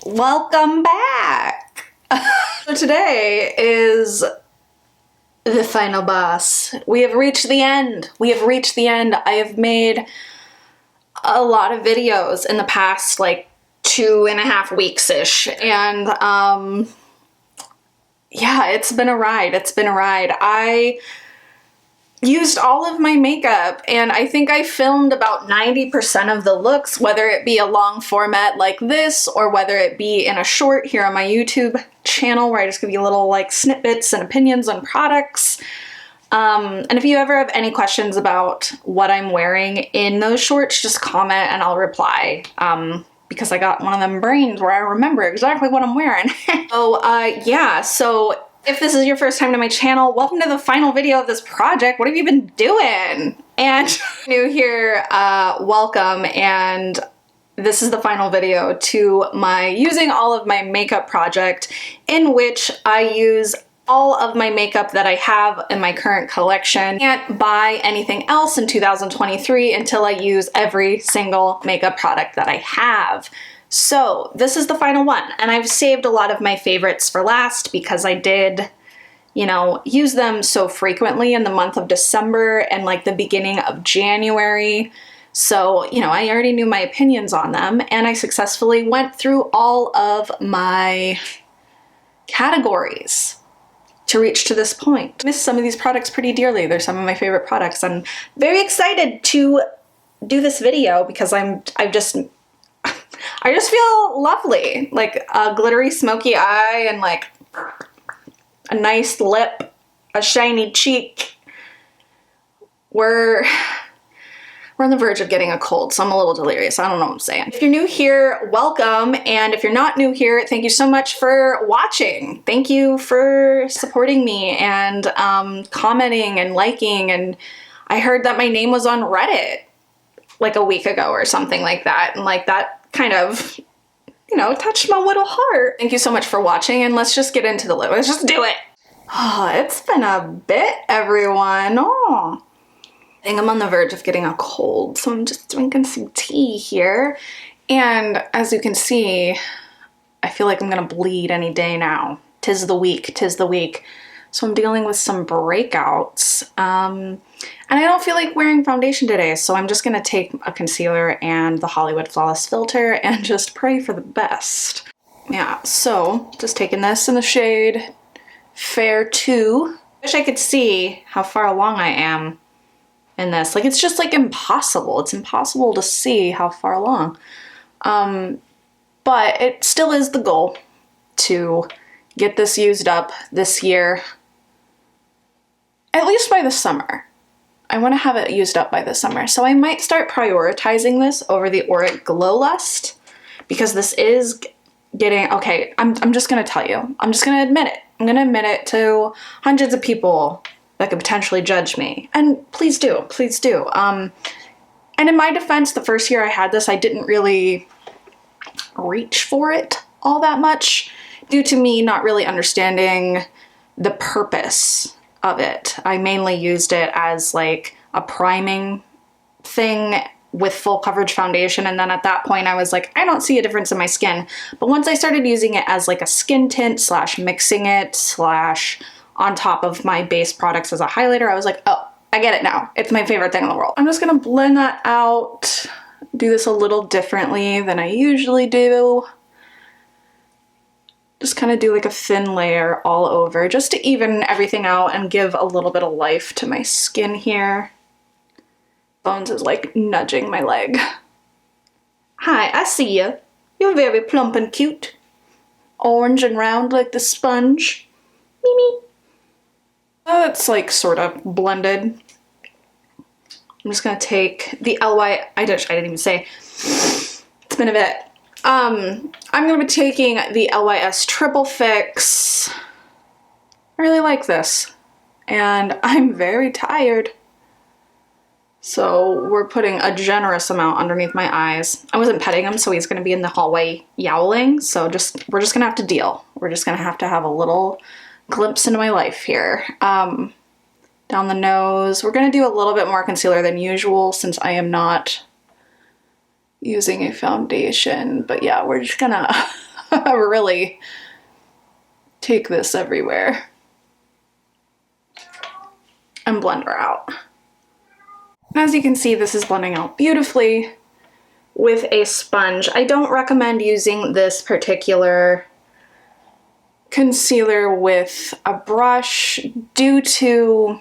Welcome back! So today is the final boss. We have reached the end. We have reached the end. I have made a lot of videos in the past like 2.5 weeks-ish, and yeah, it's been a ride. It's been a ride. I used all of my makeup and I think I filmed about 90% of the looks, whether it be a long format like this or whether it be in a short here on my YouTube channel where I just give you little like snippets and opinions on products. And if you ever have any questions about what I'm wearing in those shorts, just comment and I'll reply. Because I got one of them brains where I remember exactly what I'm wearing. So yeah, so if this is your first time to my channel, welcome to the final video of this project. What have you been doing? And new here, welcome. And this is the final video to my using all of my makeup project, in which I use all of my makeup that I have in my current collection. Can't buy anything else in 2023 until I use every single makeup product that I have. So this is the final one, and I've saved a lot of my favorites for last because I did, you know, use them so frequently in the month of December and like the beginning of January. So, you know, I already knew my opinions on them, and I successfully went through all of my categories to reach to this point. I miss some of these products pretty dearly. They're some of my favorite products. I'm very excited to do this video because I just feel lovely, like a glittery smoky eye and like a nice lip, a shiny cheek. We're on the verge of getting a cold, so I'm a little delirious. I don't know what I'm saying. If you're new here, welcome. And if you're not new here, thank you so much for watching. Thank you for supporting me and commenting and liking. And I heard that my name was on Reddit like a week ago or something like that. And like that kind of, you know, touched my little heart. Thank you so much for watching, and let's just get into the let's just do it. Oh, it's been a bit, everyone. Oh, I think I'm on the verge of getting a cold, so I'm just drinking some tea here. And as you can see, I feel like I'm gonna bleed any day now. Tis the week, tis the week. So I'm dealing with some breakouts. And I don't feel like wearing foundation today, so I'm just gonna take a concealer and the Hollywood Flawless filter and just pray for the best. Yeah, so just taking this in the shade Fair 2. Wish I could see how far along I am in this. Like, it's just like impossible. It's impossible to see how far along. But it still is the goal to get this used up this year, at least by the summer. I want to have it used up by the summer, so I might start prioritizing this over the Auric Glow Lust, because this is getting, okay, I'm just going to tell you. I'm just going to admit it. I'm going to admit it to hundreds of people that could potentially judge me. And please do, please do. And in my defense, the first year I had this, I didn't really reach for it all that much due to me not really understanding the purpose of it. I mainly used it as like a priming thing with full coverage foundation, and then at that point I was like, I don't see a difference in my skin. But once I started using it as like a skin tint slash mixing it slash on top of my base products as a highlighter, I was like, oh, I get it now. It's my favorite thing in the world. I'm just gonna blend that out, do this a little differently than I usually do. Just kind of do like a thin layer all over just to even everything out and give a little bit of life to my skin here. Bones is like nudging my leg. Hi, I see you. You're very plump and cute. Orange and round like the sponge. Mimi. Oh, it's like sort of blended. I'm just gonna take the LY, I didn't even say. It's been a bit. I'm gonna be taking the LYS Triple Fix. I really like this, and I'm very tired. So we're putting a generous amount underneath my eyes. I wasn't petting him, so he's gonna be in the hallway yowling, so we're just gonna have to deal. We're just gonna have to have a little glimpse into my life here. Down the nose. We're gonna do a little bit more concealer than usual since I am not using a foundation, but yeah, we're just gonna really take this everywhere and blend her out. As you can see, this is blending out beautifully with a sponge. I don't recommend using this particular concealer with a brush due to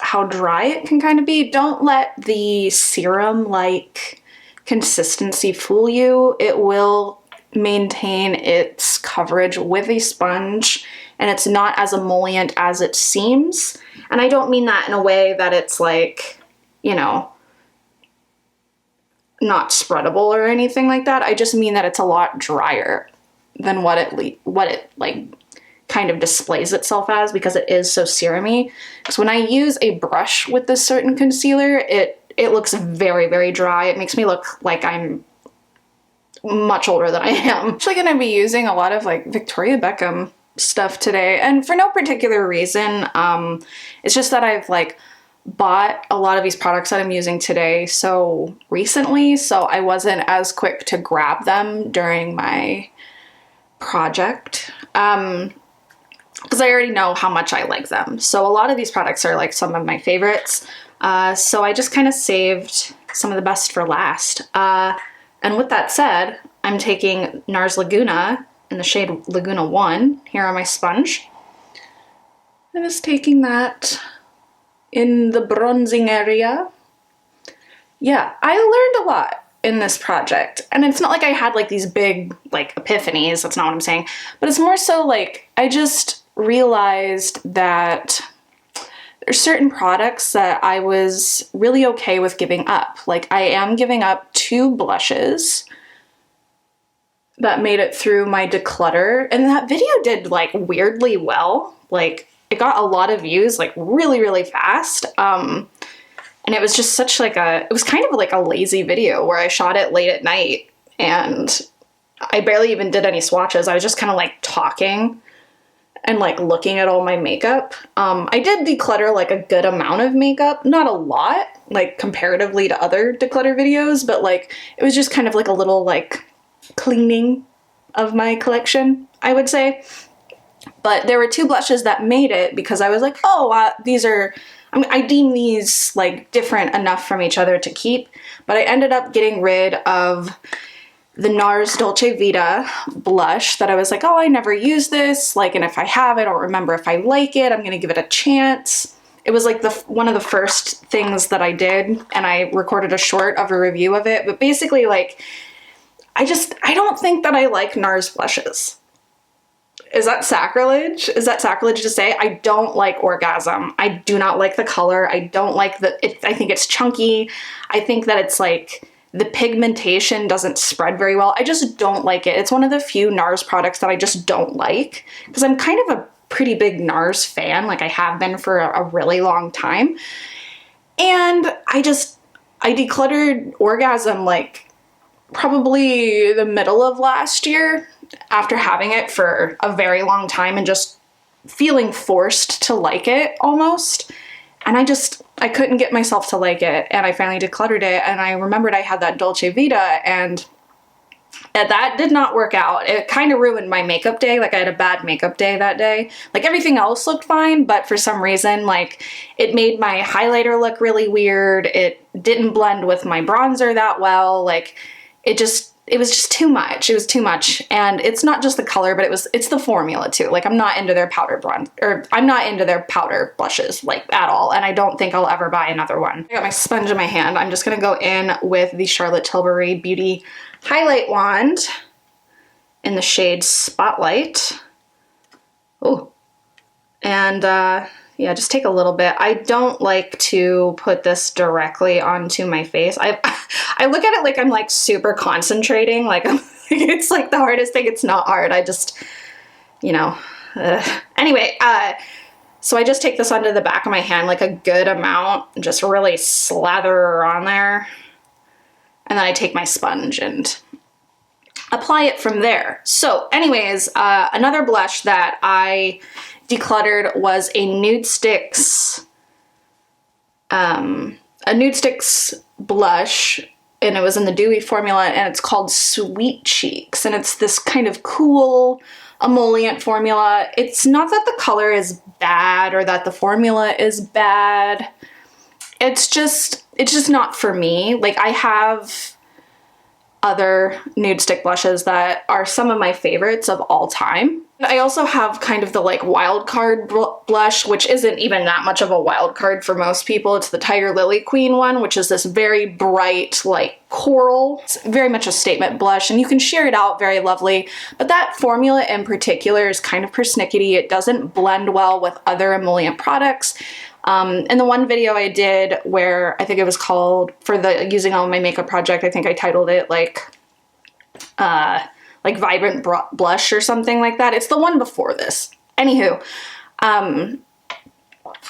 how dry it can kind of be. Don't let the serum-like consistency fool you. It will maintain its coverage with a sponge, and it's not as emollient as it seems. And I don't mean that in a way that it's like, you know, not spreadable or anything like that. I just mean that it's a lot drier than what it like kind of displays itself as, because it is so serumy. Because when I use a brush with this certain concealer, it looks very, very dry. It makes me look like I'm much older than I am. I'm actually gonna be using a lot of like Victoria Beckham stuff today, and for no particular reason. It's just that I've like bought a lot of these products that I'm using today so recently, so I wasn't as quick to grab them during my project. Because I already know how much I like them. So a lot of these products are like some of my favorites. So I just kind of saved some of the best for last. And with that said, I'm taking Nars Laguna in the shade Laguna 1 here on my sponge. I'm just taking that in the bronzing area. Yeah, I learned a lot in this project. And it's not like I had like these big like epiphanies, that's not what I'm saying. But it's more so like I just realized that there's certain products that I was really okay with giving up. Like I am giving up 2 blushes that made it through my declutter, and that video did like weirdly well. Like it got a lot of views like really, really fast. And it was just such like it was kind of like a lazy video where I shot it late at night and I barely even did any swatches. I was just kind of like talking and like looking at all my makeup. I did declutter like a good amount of makeup, not a lot, like comparatively to other declutter videos, but like it was just kind of like a little like cleaning of my collection, I would say. But there were 2 blushes that made it because I was like, oh, these are, I deem these like different enough from each other to keep. But I ended up getting rid of the Nars Dolce Vita blush that I was like, oh, I never use this. Like, and if I have, I don't remember if I like it. I'm going to give it a chance. It was like one of the first things that I did, and I recorded a short of a review of it. But basically, like, I don't think that I like Nars blushes. Is that sacrilege? Is that sacrilege to say? I don't like Orgasm. I do not like the color. I don't like I think it's chunky. I think that it's like, the pigmentation doesn't spread very well. I just don't like it. It's one of the few Nars products that I just don't like, because I'm kind of a pretty big Nars fan. Like I have been for a really long time. And I decluttered Orgasm like probably the middle of last year after having it for a very long time and just feeling forced to like it almost. And I couldn't get myself to like it, and I finally decluttered it, and I remembered I had that Dolce Vita, and that did not work out. It kind of ruined my makeup day. Like I had a bad makeup day that day. Like everything else looked fine, but for some reason, like it made my highlighter look really weird. It didn't blend with my bronzer that well. Like it was just too much. It was too much. And it's not just the color, but it's the formula too. Like I'm not into their powder I'm not into their powder blushes like at all. And I don't think I'll ever buy another one. I got my sponge in my hand. I'm just gonna go in with the Charlotte Tilbury Beauty Highlight Wand in the shade Spotlight. Oh, and yeah, just take a little bit. I don't like to put this directly onto my face. I look at it like I'm like super concentrating. Like it's like the hardest thing. It's not hard. I just, you know, anyway, so I just take this onto the back of my hand, like a good amount, and just really slather her on there. And then I take my sponge and apply it from there. So anyways, another blush that I decluttered was a Nude Sticks blush and it was in the dewy formula, and it's called Sweet Cheeks, and it's this kind of cool emollient formula. It's not that the color is bad or that the formula is bad. It's just not for me. Like, I have other nude stick blushes that are some of my favorites of all time. I also have kind of the like wild card blush, which isn't even that much of a wild card for most people. It's the Tiger Lily Queen one, which is this very bright like coral. It's very much a statement blush, and you can sheer it out very lovely. But that formula in particular is kind of persnickety. It doesn't blend well with other emollient products. In the one video I did where I think it was called, for the using all my makeup project, I think I titled it like Vibrant Blush or something like that. It's the one before this. Anywho,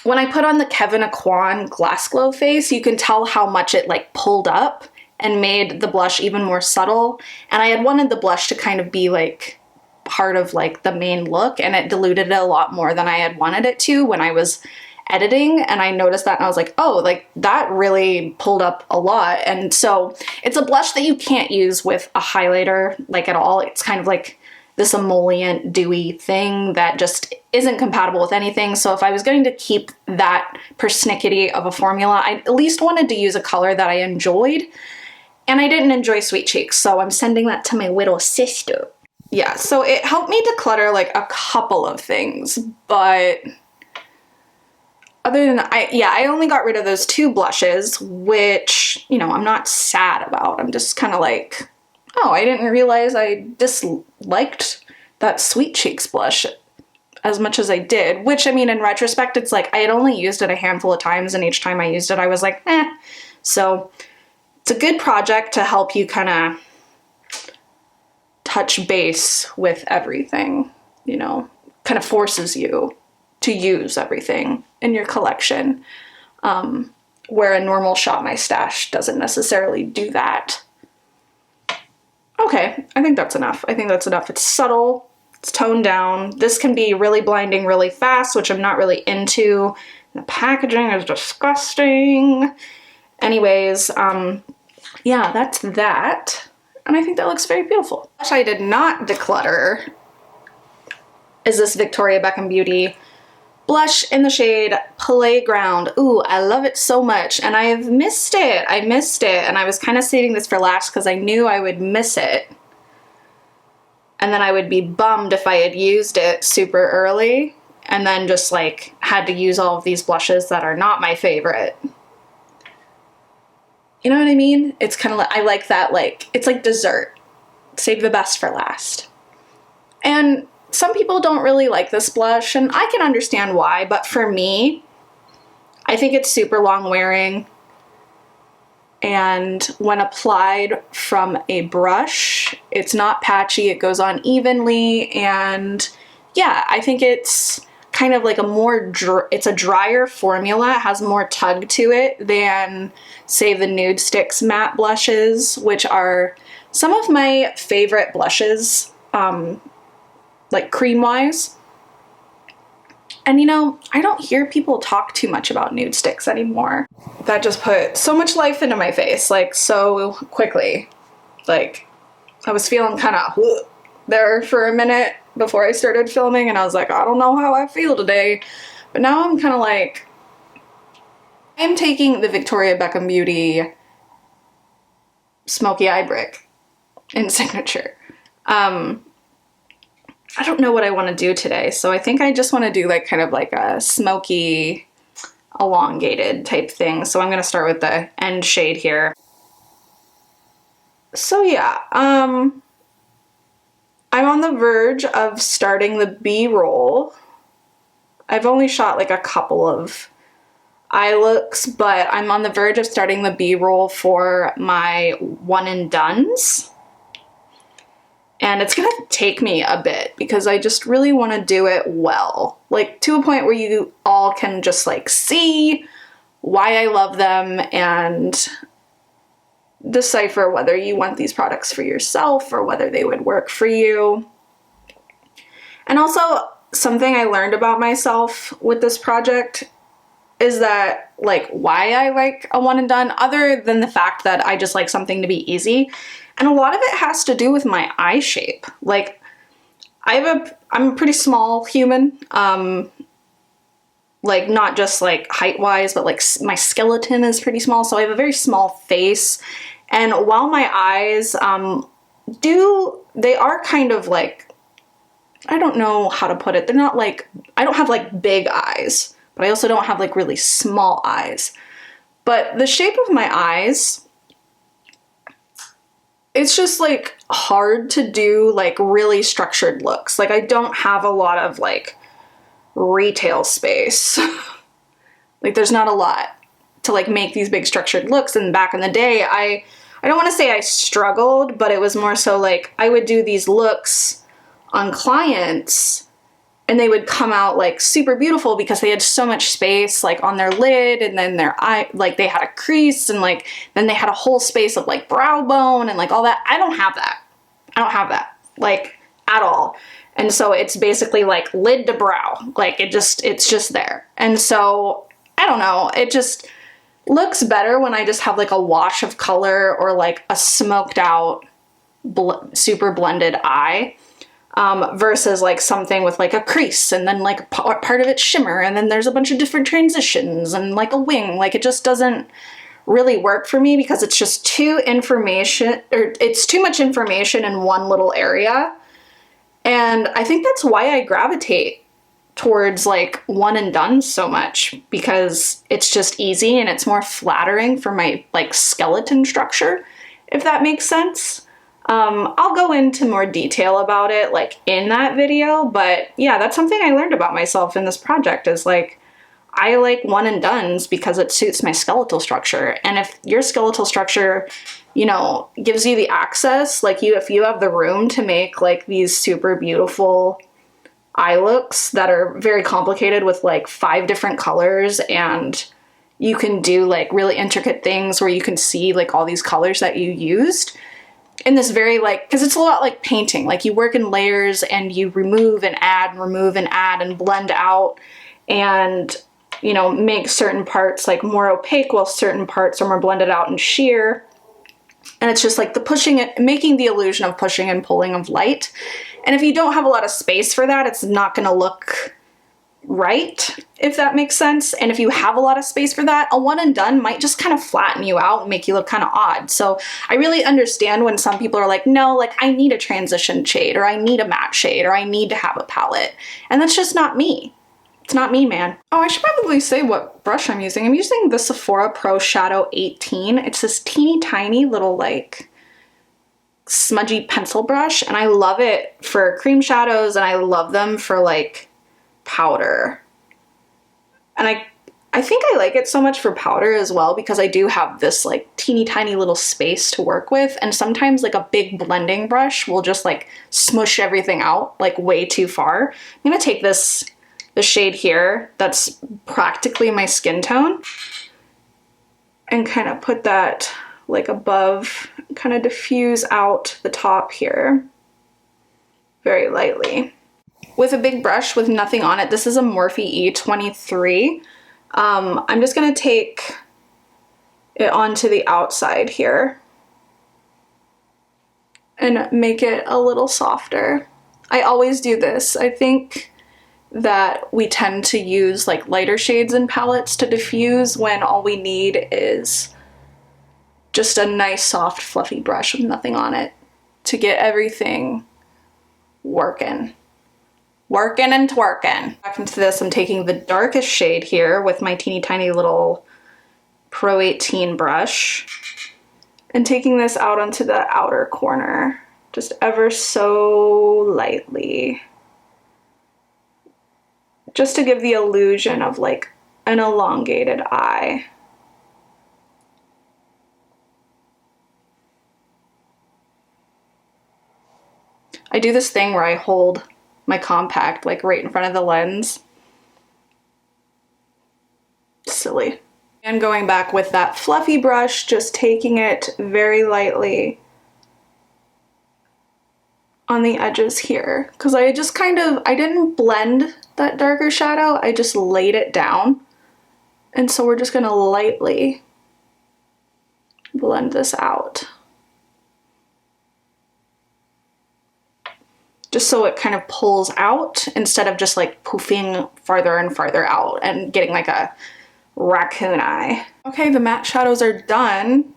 when I put on the Kevyn Aucoin Glass Glow face, you can tell how much it like pulled up and made the blush even more subtle. And I had wanted the blush to kind of be like part of like the main look, and it diluted it a lot more than I had wanted it to when I was editing, and I noticed that and I was like, oh, like that really pulled up a lot. And so it's a blush that you can't use with a highlighter like at all. It's kind of like this emollient dewy thing that just isn't compatible with anything. So if I was going to keep that persnickety of a formula, I at least wanted to use a color that I enjoyed, and I didn't enjoy Sweet Cheeks, so I'm sending that to my little sister. Yeah, so it helped me declutter like a couple of things, but other than that, I only got rid of those two blushes, which, you know, I'm not sad about. I'm just kind of like, oh, I didn't realize I disliked that Sweet Cheeks blush as much as I did, which, I mean, in retrospect, it's like I had only used it a handful of times, and each time I used it, I was like, eh. So it's a good project to help you kind of touch base with everything, you know, kind of forces you to use everything in your collection, where a normal Shop My Stash doesn't necessarily do that. Okay, I think that's enough. I think that's enough. It's subtle, it's toned down. This can be really blinding really fast, which I'm not really into. The packaging is disgusting. Anyways, yeah, that's that. And I think that looks very beautiful. What I did not declutter is this Victoria Beckham Beauty blush in the shade Playground. Ooh, I love it so much, and I have missed it. I missed it, and I was kind of saving this for last because I knew I would miss it. And then I would be bummed if I had used it super early and then just like had to use all of these blushes that are not my favorite. You know what I mean? It's kind of like, I like that, like, it's like dessert. Save the best for last. And some people don't really like this blush, and I can understand why, but for me, I think it's super long wearing, and when applied from a brush, it's not patchy, it goes on evenly, and yeah, I think it's kind of like a more, it's a drier formula, it has more tug to it than, say, the Nude Sticks matte blushes, which are some of my favorite blushes, like cream-wise. And you know, I don't hear people talk too much about Nude Sticks anymore. That just put so much life into my face, like, so quickly. Like, I was feeling kind of there for a minute before I started filming, and I was like, I don't know how I feel today. But now I'm kind of like, I'm taking the Victoria Beckham Beauty Smoky Eye Brick in Signature. I don't know what I want to do today, so I think I just want to do like kind of like a smoky, elongated type thing. So I'm going to start with the end shade here. So yeah, I'm on the verge of starting the B-roll. I've only shot like a couple of eye looks, but I'm on the verge of starting the B-roll for my one and dones. And it's gonna take me a bit because I just really want to do it well. Like, to a point where you all can just like see why I love them and decipher whether you want these products for yourself or whether they would work for you. And also, something I learned about myself with this project is that like why I like a one and done, other than the fact that I just like something to be easy. And a lot of it has to do with my eye shape. Like I'm a pretty small human. Like not just like height wise, but like my skeleton is pretty small. So I have a very small face. And while my eyes, they are kind of like, I don't know how to put it. They're not like, I don't have like big eyes, but I also don't have like really small eyes. But the shape of my eyes, it's just like hard to do like really structured looks. Like I don't have a lot of like retail space. Like there's not a lot to like make these big structured looks. And back in the day, I don't want to say I struggled, but it was more so like I would do these looks on clients and they would come out like super beautiful because they had so much space like on their lid, and then their eye, like they had a crease, and like then they had a whole space of like brow bone and like all that. I don't have that. I don't have that like at all. And so it's basically like lid to brow. Like it's just there. And so I don't know, it just looks better when I just have like a wash of color or like a smoked out super blended eye. Versus like something with like a crease and then like part of it shimmer and then there's a bunch of different transitions and like a wing. Like it just doesn't really work for me because it's just it's too much information in one little area. And I think that's why I gravitate towards like one and done so much, because it's just easy and it's more flattering for my like skeleton structure, if that makes sense. I'll go into more detail about it like in that video, but yeah, that's something I learned about myself in this project is like, I like one and dones because it suits my skeletal structure. And if your skeletal structure, you know, gives you the access, like if you have the room to make like these super beautiful eye looks that are very complicated with like 5 different colors, and you can do like really intricate things where you can see like all these colors that you used in this very like, because it's a lot like painting, like you work in layers and you remove and add and blend out, and you know, make certain parts like more opaque while certain parts are more blended out and sheer. And it's just like the pushing it, making the illusion of pushing and pulling of light. And if you don't have a lot of space for that, it's not going to look right, if that makes sense. And if you have a lot of space for that, a one and done might just kind of flatten you out and make you look kind of odd. So I really understand when some people are like, no, like I need a transition shade, or I need a matte shade, or I need to have a palette. And that's just not me. It's not me, man. Oh, I should probably say what brush I'm using. I'm using the Sephora Pro Shadow 18. It's this teeny tiny little like smudgy pencil brush, and I love it for cream shadows, and I love them for like powder. And I think I like it so much for powder as well because I do have this like teeny tiny little space to work with, and sometimes like a big blending brush will just like smush everything out like way too far. I'm gonna take the shade here that's practically my skin tone and kind of put that like above, kind of diffuse out the top here very lightly. With a big brush with nothing on it, this is a Morphe E23. I'm just gonna take it onto the outside here and make it a little softer. I always do this. I think that we tend to use like lighter shades in palettes to diffuse when all we need is just a nice soft fluffy brush with nothing on it to get everything working and twerking. Back into this, I'm taking the darkest shade here with my teeny tiny little Pro 18 brush and taking this out onto the outer corner, just ever so lightly, just to give the illusion of like an elongated eye. I do this thing where I hold my compact like right in front of the lens. Silly. And going back with that fluffy brush, just taking it very lightly on the edges here, because I just kind of, I didn't blend that darker shadow, I just laid it down And so we're just gonna lightly blend this out. Just so it kind of pulls out instead of just like poofing farther and farther out and getting like a raccoon eye. Okay, the matte shadows are done.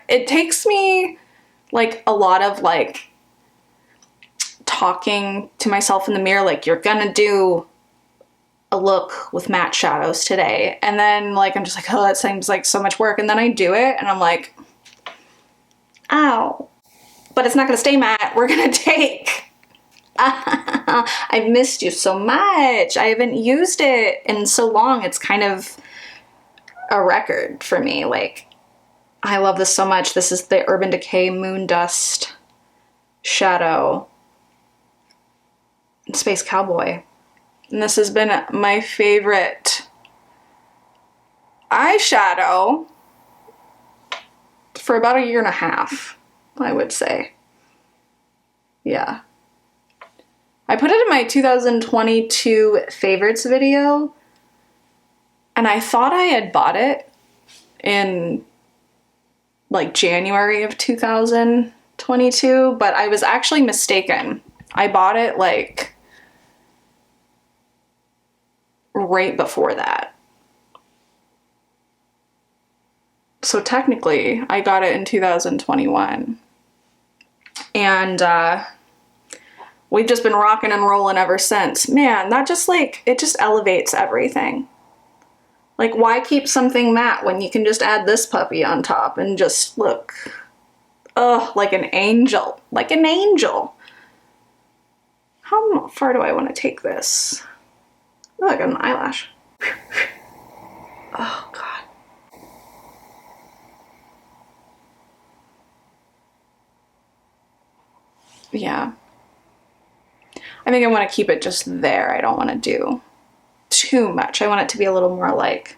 It takes me like a lot of like talking to myself in the mirror, like you're gonna do a look with matte shadows today. And then like, I'm just like, oh, that seems like so much work. And then I do it and I'm like, ow, but it's not gonna stay matte. We're gonna take, I've missed you so much. I haven't used it in so long. It's kind of a record for me. Like, I love this so much. This is the Urban Decay Moon Dust Shadow in Space Cowboy. And this has been my favorite eyeshadow for about 1.5 years, I would say. Yeah. I put it in my 2022 favorites video, and I thought I had bought it in like January of 2022, but I was actually mistaken. I bought it like right before that. So technically I got it in 2021. And we've just been rocking and rolling ever since. Man, that just like, it just elevates everything. Like, why keep something matte when you can just add this puppy on top and just look, oh, like an angel, like an angel. How far do I want to take this? Oh, I got an eyelash. Oh, God. Yeah. I think I want to keep it just there. I don't want to do too much. I want it to be a little more like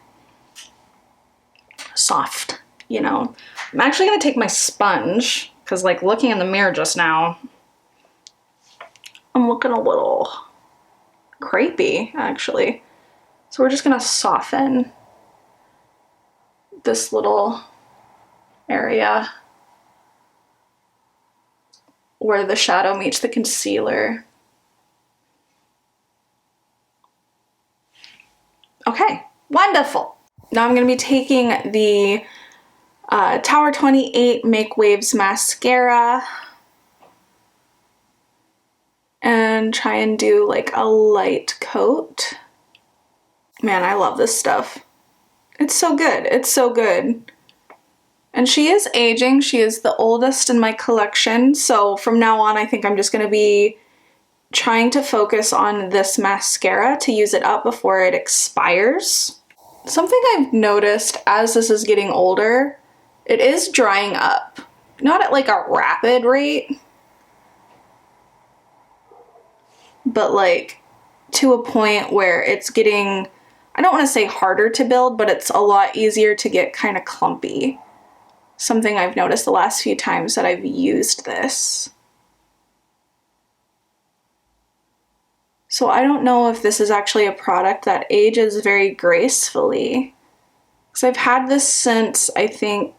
soft, you know. I'm actually going to take my sponge because like looking in the mirror just now, I'm looking a little crepey actually. So we're just going to soften this little area where the shadow meets the concealer. Okay, wonderful. Now I'm going to be taking the Tower 28 Make Waves Mascara and try and do like a light coat. Man, I love this stuff. It's so good. It's so good. And she is aging. She is the oldest in my collection. So from now on, I think I'm just going to be trying to focus on this mascara to use it up before it expires. Something I've noticed as this is getting older, it is drying up. Not at like a rapid rate, but like to a point where it's getting, I don't want to say harder to build, but it's a lot easier to get kind of clumpy. Something I've noticed the last few times that I've used this. So I don't know if this is actually a product that ages very gracefully. Because I've had this since I think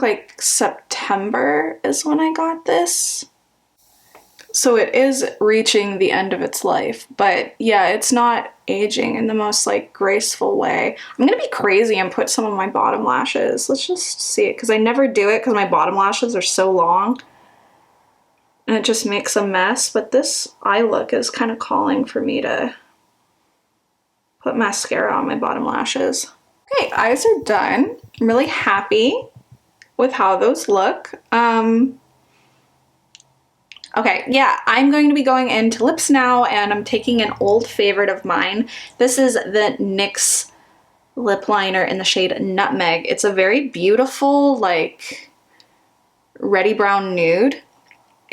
like September is when I got this. So it is reaching the end of its life, but yeah, it's not aging in the most like graceful way. I'm gonna be crazy and put some of my bottom lashes. Let's just see it, because I never do it because my bottom lashes are so long and it just makes a mess. But this eye look is kind of calling for me to put mascara on my bottom lashes. Okay, eyes are done. I'm really happy with how those look. Okay, yeah, I'm going to be going into lips now, and I'm taking an old favorite of mine. This is the NYX Lip Liner in the shade Nutmeg. It's a very beautiful, like, reddy brown nude,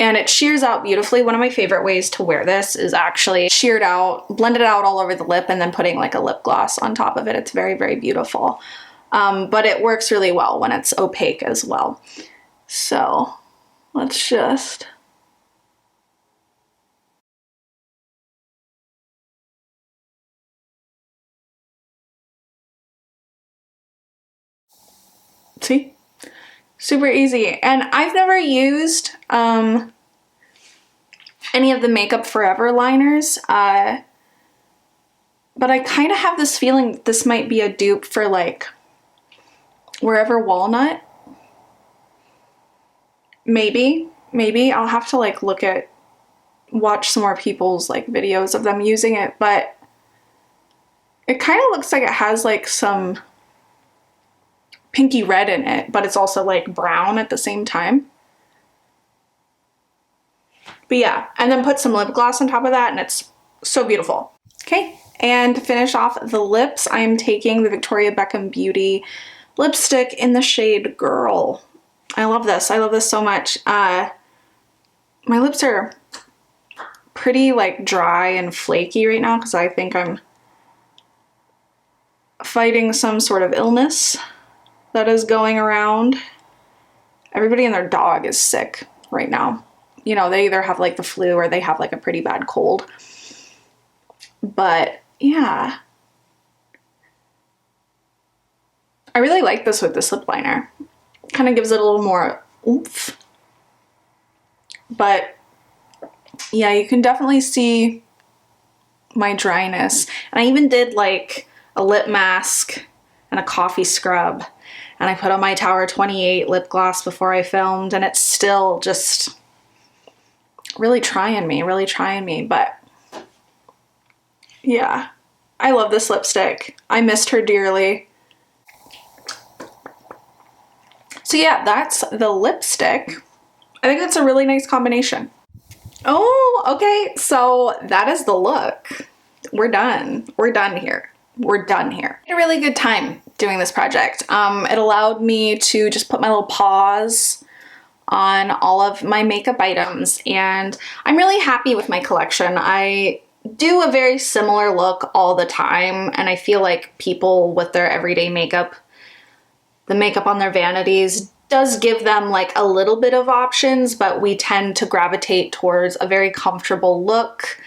and it shears out beautifully. One of my favorite ways to wear this is actually sheared out, blended out all over the lip, and then putting like a lip gloss on top of it. It's very, very beautiful. But it works really well when it's opaque as well. So let's just See? Super easy. And I've never used any of the Makeup Forever liners, but I kind of have this feeling this might be a dupe for like Wherever Walnut. Maybe I'll have to like watch some more people's like videos of them using it, but it kind of looks like it has like some pinky red in it, but it's also like brown at the same time. But yeah, and then put some lip gloss on top of that and it's so beautiful. Okay, and to finish off the lips, I'm taking the Victoria Beckham Beauty lipstick in the shade Girl. I love this. I love this so much. My lips are pretty like dry and flaky right now because I think I'm fighting some sort of illness that is going around. Everybody and their dog is sick right now. You know, they either have like the flu or they have like a pretty bad cold. But yeah. I really like this with this lip liner. Kind of gives it a little more oomph. But yeah, you can definitely see my dryness. And I even did like a lip mask and a coffee scrub. And I put on my Tower 28 lip gloss before I filmed, and it's still just really trying me, but yeah, I love this lipstick. I missed her dearly. So yeah, that's the lipstick. I think that's a really nice combination. Oh, okay, so that is the look. We're done. We're done here. We're done here. I had a really good time doing this project. It allowed me to just put my little pause on all of my makeup items, and I'm really happy with my collection. I do a very similar look all the time, and I feel like people with their everyday makeup, the makeup on their vanities does give them like a little bit of options, but we tend to gravitate towards a very comfortable look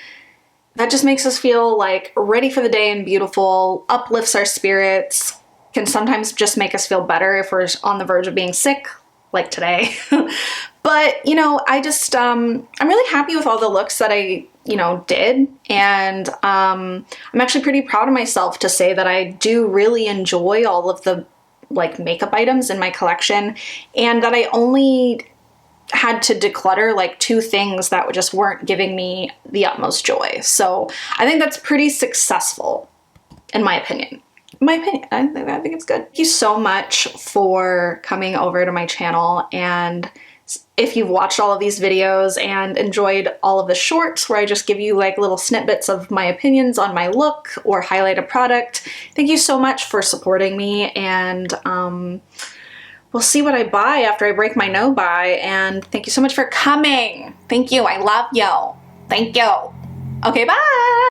that just makes us feel like ready for the day and beautiful, uplifts our spirits, can sometimes just make us feel better if we're on the verge of being sick, like today. But, you know, I just, I'm really happy with all the looks that I, you know, did. And I'm actually pretty proud of myself to say that I do really enjoy all of the like makeup items in my collection, and that I only had to declutter like 2 things that just weren't giving me the utmost joy. So I think that's pretty successful, in my opinion. I think it's good. Thank you so much for coming over to my channel, and if you've watched all of these videos and enjoyed all of the shorts where I just give you like little snippets of my opinions on my look or highlight a product, thank you so much for supporting me, and we'll see what I buy after I break my no buy, and thank you so much for coming. Thank you. I love you. Thank you. Okay, bye.